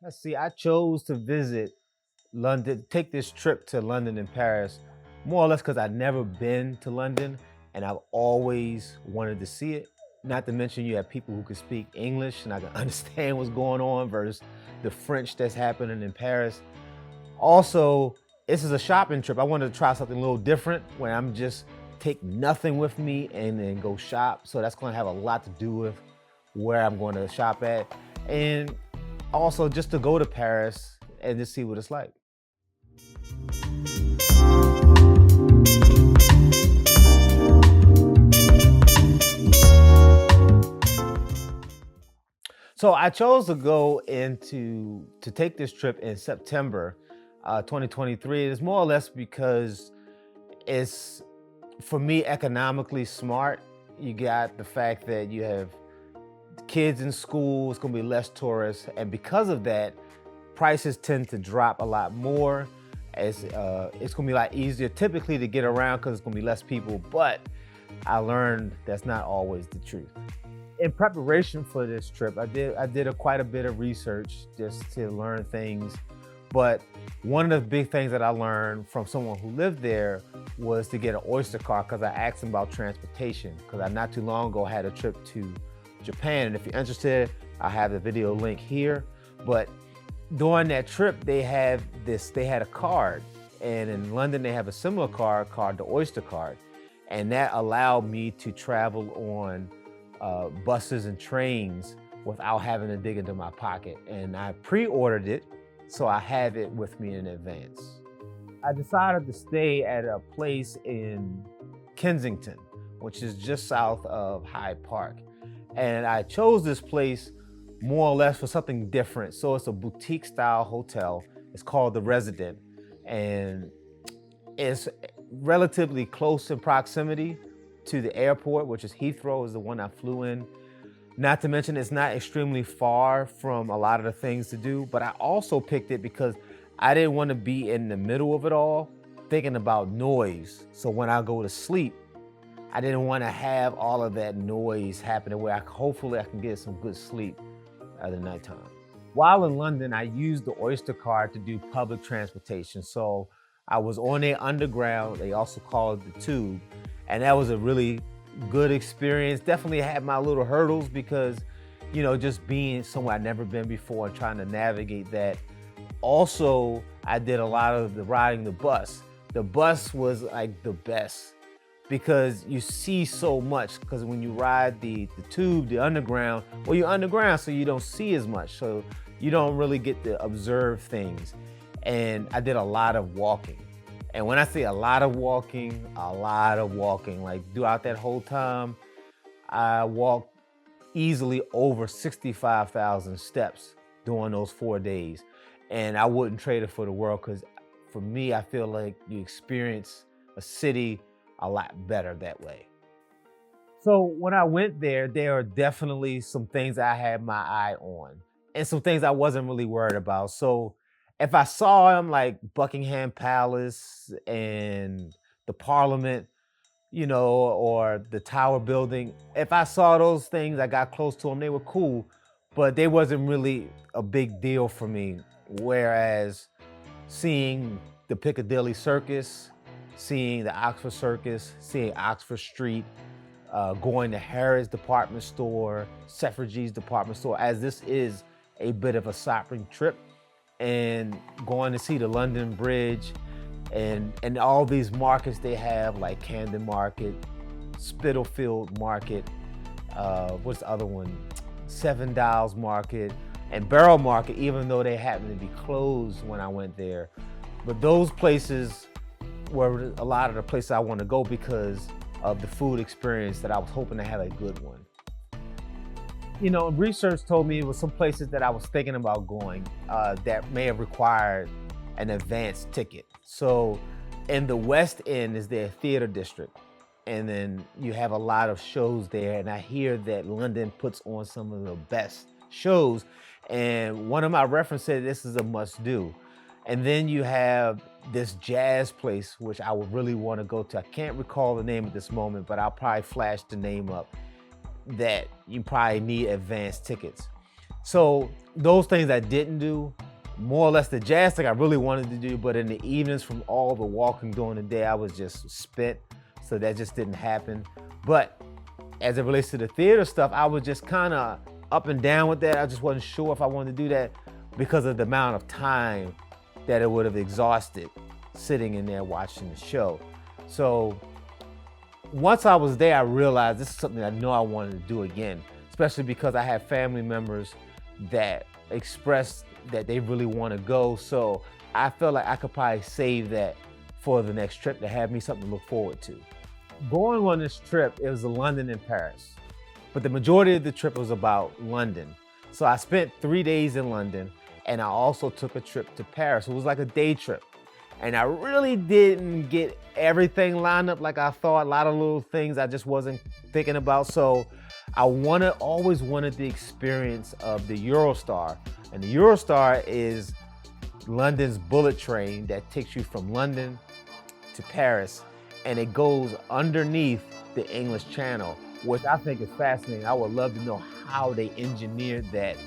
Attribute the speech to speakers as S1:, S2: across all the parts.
S1: Let's see, I chose to visit London, take this trip to London and Paris, more or less because I've never been to London and I've always wanted to see it. Not to mention you have people who can speak English and I can understand what's going on versus the French that's happening in Paris. Also, this is a shopping trip. I wanted to try something a little different where I'm just take nothing with me and then go shop. So that's going to have a lot to do with where I'm going to shop at. And also just to go to Paris and just see what it's like. So I chose to go to take this trip in September 2023. It's more or less because it's, for me, economically smart. You got the fact that you have kids in school, it's gonna be less tourists, and because of that, prices tend to drop a lot more. It's gonna be a lot easier typically to get around because it's gonna be less people, but I learned that's not always the truth. In preparation for this trip, I did quite a bit of research just to learn things. But one of the big things that I learned from someone who lived there was to get an Oyster car because I asked him about transportation. Because I not too long ago had a trip to Japan, and if you're interested, I have the video link here. But during that trip, they had a card, and in London they have a similar card called the Oyster card, and that allowed me to travel on buses and trains without having to dig into my pocket. And I pre-ordered it, so I have it with me in advance. I decided to stay at a place in Kensington, which is just south of Hyde Park. And I chose this place more or less for something different. So it's a boutique style hotel. It's called The Resident, and it's relatively close in proximity to the airport, which is Heathrow, is the one I flew in. Not to mention it's not extremely far from a lot of the things to do, but I also picked it because I didn't want to be in the middle of it all, thinking about noise. So when I go to sleep, I didn't want to have all of that noise happening where hopefully I can get some good sleep at the nighttime. While in London, I used the Oyster card to do public transportation. So I was on the underground, they also call it the tube, and that was a really good experience. Definitely had my little hurdles because, just being somewhere I'd never been before and trying to navigate that. Also, I did a lot of the riding the bus. The bus was like the best because you see so much, because when you ride the tube, the underground, well, you're underground, so you don't see as much. So you don't really get to observe things. And I did a lot of walking. And when I say a lot of walking, like throughout that whole time, I walked easily over 65,000 steps during those 4 days. And I wouldn't trade it for the world because for me, I feel like you experience a city a lot better that way. So when I went there are definitely some things I had my eye on and some things I wasn't really worried about. So if I saw them like Buckingham Palace and the Parliament, or the Tower Building, if I saw those things, I got close to them, they were cool, but they wasn't really a big deal for me. Whereas seeing the Piccadilly Circus, seeing the Oxford Circus, seeing Oxford Street, going to Harrods department store, Selfridges department store, as this is a bit of a shopping trip, and going to see the London Bridge and all these markets they have, like Camden Market, Spitalfield Market, what's the other one? Seven Dials Market and Borough Market, even though they happened to be closed when I went there. But those places were a lot of the places I want to go because of the food experience that I was hoping to have a good one. Research told me it was some places that I was thinking about going that may have required an advance ticket. So in the West End is their theater district. And then you have a lot of shows there. And I hear that London puts on some of the best shows. And one of my references said this is a must do. And then you have this jazz place, which I would really want to go to. I can't recall the name at this moment, but I'll probably flash the name up, that you probably need advance tickets. So those things I didn't do, more or less the jazz thing I really wanted to do, but in the evenings from all the walking during the day, I was just spent. So that just didn't happen. But as it relates to the theater stuff, I was just kind of up and down with that. I just wasn't sure if I wanted to do that because of the amount of time that it would have exhausted sitting in there watching the show. So once I was there, I realized this is something I know I wanted to do again, especially because I had family members that expressed that they really want to go. So I felt like I could probably save that for the next trip to have me something to look forward to. Going on this trip, it was London and Paris, but the majority of the trip was about London. So I spent 3 days in London, and I also took a trip to Paris. It was like a day trip. And I really didn't get everything lined up like I thought. A lot of little things I just wasn't thinking about. So I always wanted the experience of the EUROSTAR. And the EUROSTAR is London's bullet train that takes you from London to Paris. And it goes underneath the English Channel, which I think is fascinating. I would love to know how they engineered that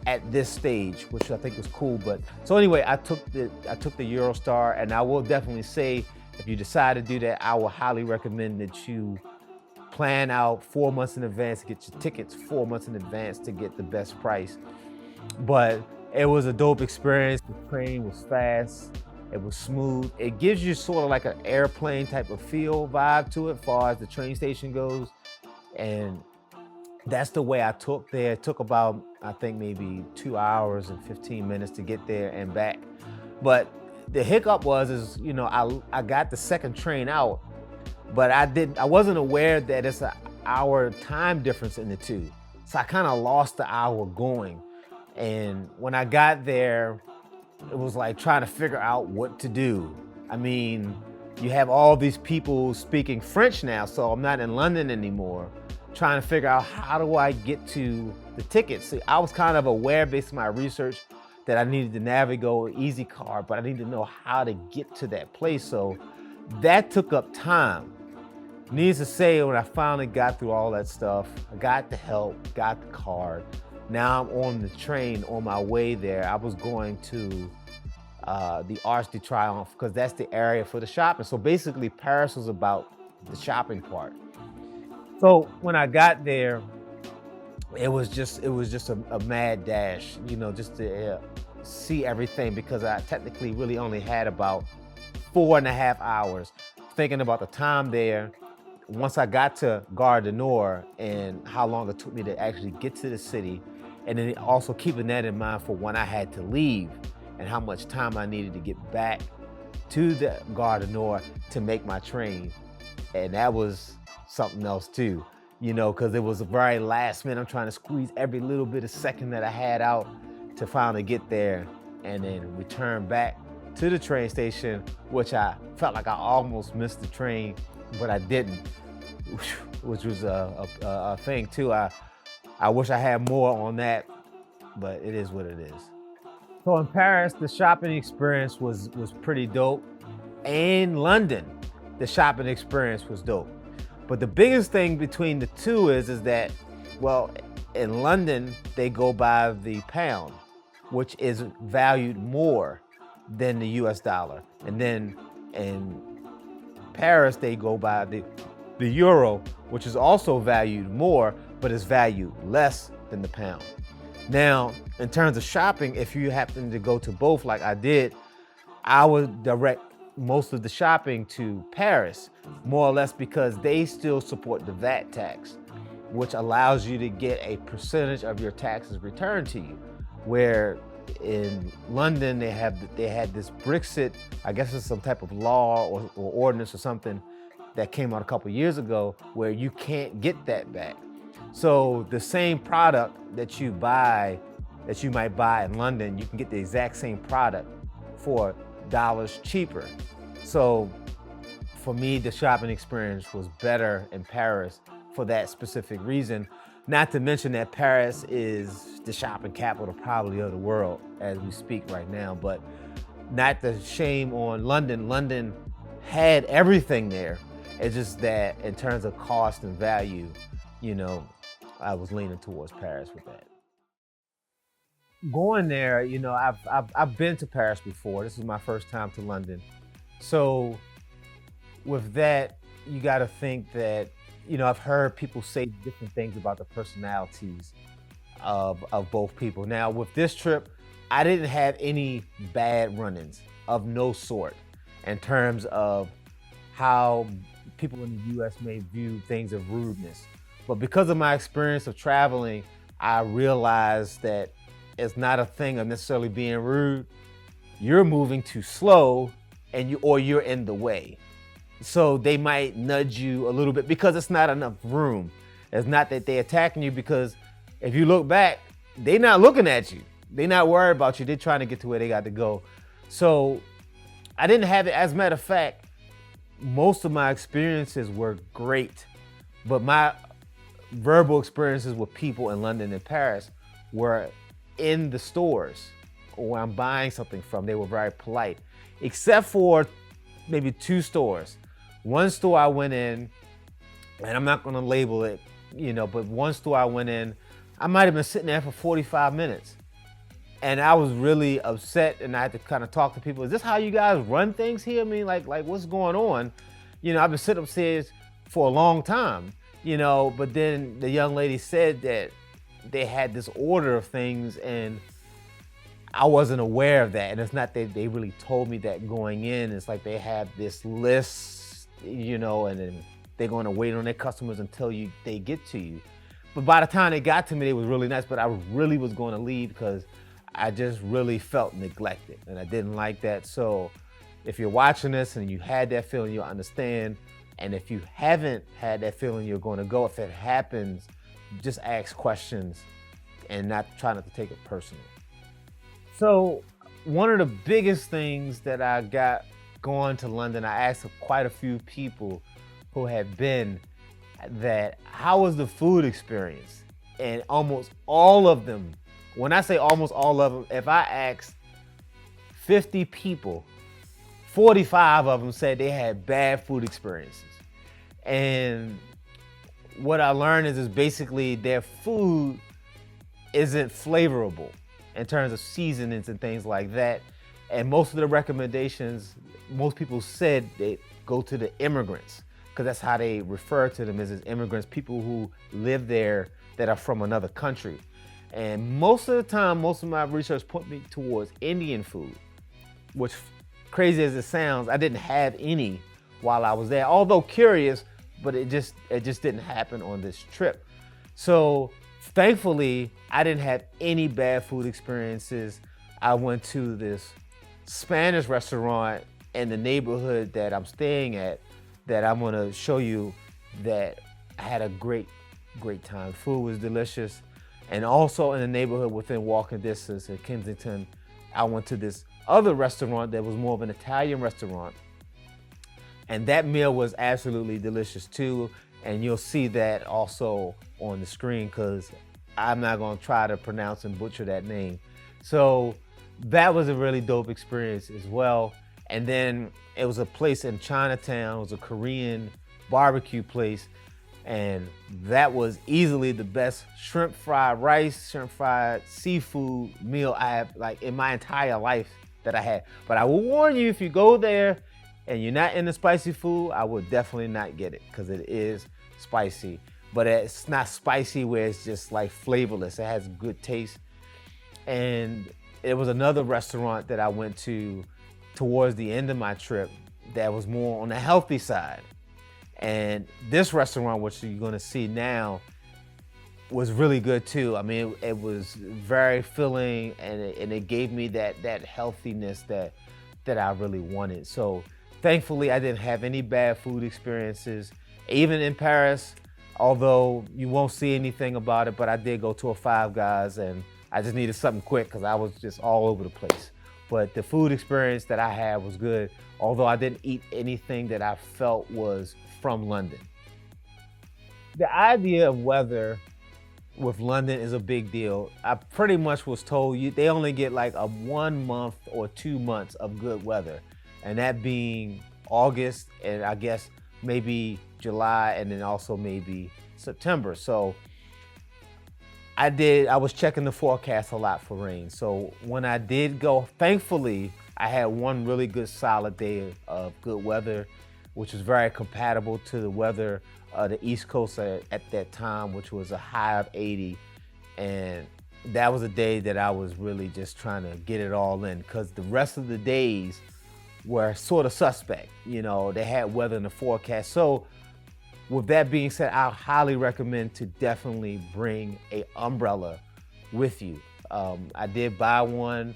S1: at this stage, which I think was cool. But so anyway, I took the EUROSTAR, and I will definitely say, if you decide to do that, I will highly recommend that you plan out 4 months in advance, get your tickets 4 months in advance to get the best price. But it was a dope experience. The train was fast, it was smooth. It gives you sort of like an airplane type of feel vibe to it, as far as the train station goes. And that's the way I took there. It took about, I think, maybe 2 hours and 15 minutes to get there and back. But the hiccup was, I got the second train out, but I wasn't aware that it's an hour time difference in the two. So I kind of lost the hour going. And when I got there, it was like trying to figure out what to do. I mean, you have all these people speaking French now, so I'm not in London anymore, trying to figure out how do I get to the tickets. See, I was kind of aware based on my research that I needed to navigate Easy Card, but I needed to know how to get to that place. So that took up time. Needless to say, when I finally got through all that stuff, I got the help, got the card. Now I'm on the train on my way there. I was going to the Arc de Triomphe because that's the area for the shopping. So basically Paris was about the shopping part. So when I got there, it was just a mad dash, just to see everything, because I technically really only had about 4.5 hours. Thinking about the time there, once I got to Gare du Nord and how long it took me to actually get to the city, and then also keeping that in mind for when I had to leave and how much time I needed to get back to the Gare du Nord to make my train. And that was something else too, because it was a very last minute. I'm trying to squeeze every little bit of second that I had out to finally get there and then return back to the train station, which I felt like I almost missed the train, but I didn't, which was a thing too. I wish I had more on that, but it is what it is. So in Paris, the shopping experience was pretty dope. In London, the shopping experience was dope. But the biggest thing between the two is that, well, in London, they go by the pound, which is valued more than the US dollar. And then in Paris, they go by the euro, which is also valued more, but is valued less than the pound. Now, in terms of shopping, if you happen to go to both like I did, I would direct most of the shopping to Paris, more or less because they still support the VAT tax, which allows you to get a percentage of your taxes returned to you. Where in London, they had this Brexit, I guess it's some type of law or ordinance or something that came out a couple years ago where you can't get that back. So the same product that you might buy in London, you can get the exact same product for dollars cheaper. So for me, the shopping experience was better in Paris for that specific reason. Not to mention that Paris is the shopping capital probably of the world as we speak right now, but not to shame on London. London had everything there. It's just that in terms of cost and value, I was leaning towards Paris with that. going there, I've been to Paris before. This is my first time to London. So with that, you got to think that, I've heard people say different things about the personalities of both people. Now, with this trip, I didn't have any bad run-ins of no sort in terms of how people in the US may view things of rudeness. But because of my experience of traveling, I realized that it's not a thing of necessarily being rude. You're moving too slow or you're in the way. So they might nudge you a little bit because it's not enough room. It's not that they're attacking you, because if you look back, they're not looking at you. They're not worried about you. They're trying to get to where they got to go. So I didn't have it. As a matter of fact, most of my experiences were great, but my verbal experiences with people in London and Paris were in the stores where I'm buying something from. They were very polite, except for maybe two stores. One store I went in, and I'm not gonna label it, but one store I went in, I might have been sitting there for 45 minutes. And I was really upset, and I had to kind of talk to people. Is this how you guys run things here? I mean, like what's going on? I've been sitting upstairs for a long time, but then the young lady said that they had this order of things, and I wasn't aware of that. And it's not that they really told me that going in. It's like they have this list, and then they're going to wait on their customers until they get to you. But by the time they got to me, they was really nice, but I really was going to leave because I just really felt neglected, and I didn't like that. So if you're watching this and you had that feeling, you'll understand. And if you haven't had that feeling, you're going to go. If it happens, just ask questions and not try not to take it personal. So one of the biggest things that I got going to London, I asked quite a few people who had been, that how was the food experience? And almost all of them, when I say almost all of them, if I asked 50 people, 45 of them said they had bad food experiences. And what I learned is basically their food isn't flavorable in terms of seasonings and things like that. And most of the recommendations, most people said they go to the immigrants, because that's how they refer to them, as immigrants, people who live there that are from another country. And most of the time, most of my research put me towards Indian food, which, crazy as it sounds, I didn't have any while I was there. Although curious, but it just didn't happen on this trip. So thankfully, I didn't have any bad food experiences. I went to this Spanish restaurant in the neighborhood that I'm staying at, that I'm gonna show you, that I had a great time. Food was delicious. And also in the neighborhood within walking distance in Kensington, I went to this other restaurant that was more of an Italian restaurant. And that meal was absolutely delicious too. And you'll see that also on the screen, because I'm not gonna try to pronounce and butcher that name. So that was a really dope experience as well. And then it was a place in Chinatown, it was a Korean barbecue place. And that was easily the best shrimp fried rice, shrimp fried seafood meal I have, like, in my entire life that I had. But I will warn you, if you go there and you're not into spicy food, I would definitely not get it, because it is spicy. But it's not spicy where it's just like flavorless. It has good taste. And it was another restaurant that I went to towards the end of my trip that was more on the healthy side. And this restaurant, which you're gonna see now, was really good too. I mean, it was very filling, and it gave me that healthiness that I really wanted. So thankfully, I didn't have any bad food experiences. Even in Paris, although you won't see anything about it, but I did go to a Five Guys, and I just needed something quick because I was just all over the place. But the food experience that I had was good, although I didn't eat anything that I felt was from London. The idea of weather with London is a big deal. I pretty much was told they only get like a 1 month or 2 months of good weather, and that being August, and I guess maybe July, and then also maybe September. So I was checking the forecast a lot for rain. So when I did go, thankfully, I had one really good solid day of good weather, which was very compatible to the weather the East Coast at that time, which was a high of 80. And that was a day that I was really just trying to get it all in, because the rest of the days were sort of suspect. You know, they had weather in the forecast. So with that being said, I highly recommend to definitely bring a umbrella with you. I did buy one.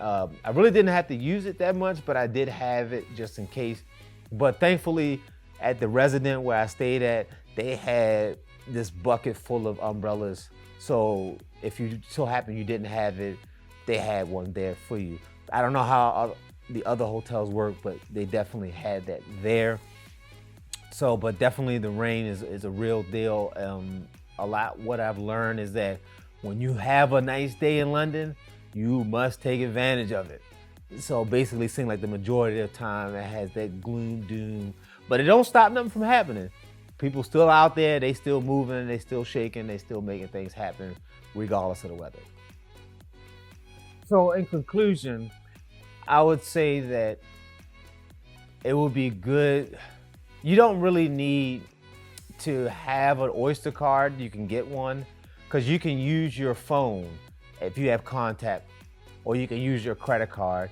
S1: I really didn't have to use it that much, but I did have it just in case. But thankfully, at the resident where I stayed at, they had this bucket full of umbrellas. So if you so happen you didn't have it, they had one there for you. I don't know how the other hotels work, but they definitely had that there. So, but definitely the rain is a real deal. What I've learned is that when you have a nice day in London, you must take advantage of it. So basically, it seems like the majority of the time it has that gloom, doom, but it don't stop nothing from happening. People still out there, they still moving, they still shaking, they still making things happen, regardless of the weather. So in conclusion, I would say that it would be good. You don't really need to have an Oyster card. You can get one because you can use your phone if you have contact, or you can use your credit card.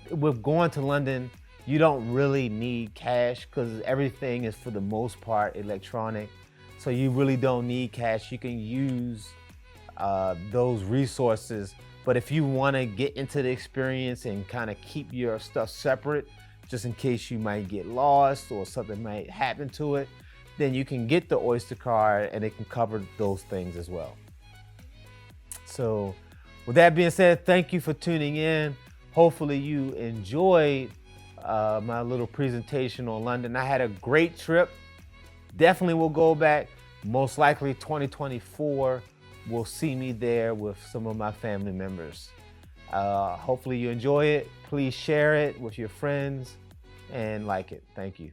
S1: With going to London, you don't really need cash because everything is for the most part electronic. So you really don't need cash. You can use those resources. But if you want to get into the experience and kind of keep your stuff separate, just in case you might get lost or something might happen to it, then you can get the Oyster card and it can cover those things as well. So with that being said, thank you for tuning in. Hopefully you enjoyed my little presentation on London. I had a great trip. Definitely will go back. Most likely 2024 will see me there with some of my family members. Hopefully you enjoy it. Please share it with your friends and like it. Thank you.